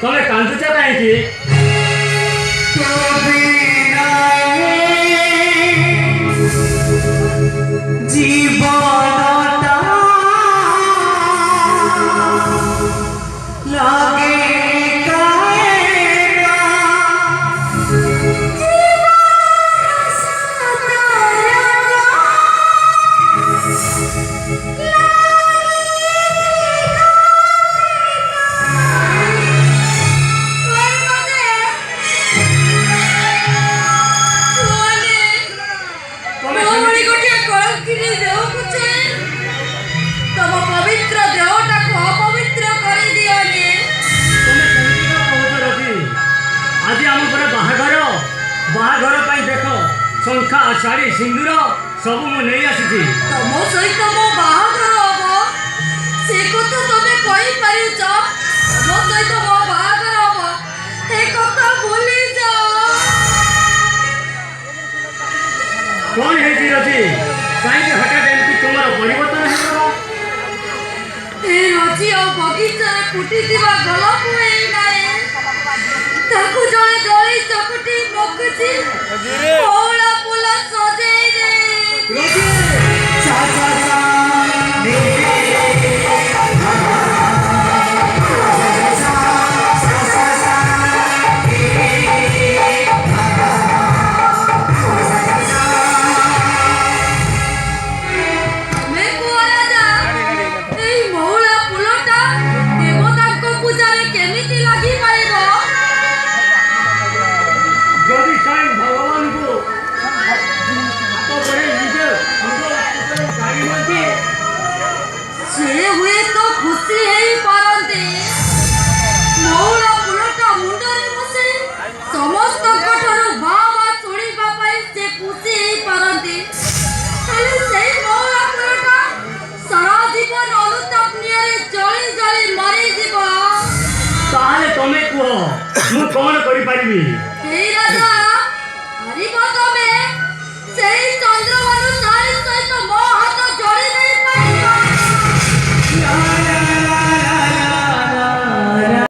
ତମେ କାନ୍ଦୁଛ କାହିଁକି? জীবনটা লাগে बाहाघर देख शंखा शाढ़ी सिंदूर सब नहीं आसी तुम सहित मो बाहाघर हम से कथा तमे कहि पारुछ तुम सहित मो बाहाघर हम ए कथा भूली जाओ कौन है रची कहीं हठात एमती तुम परिवर्तन है ए रची और बगीचा फुटी गलप ताकू जड़े दली चकटी मकुची ओला पुला सजाई दे सा सा सा तमें कह मु कौन करि पारिबी हे राजा हरिबो तमे सेई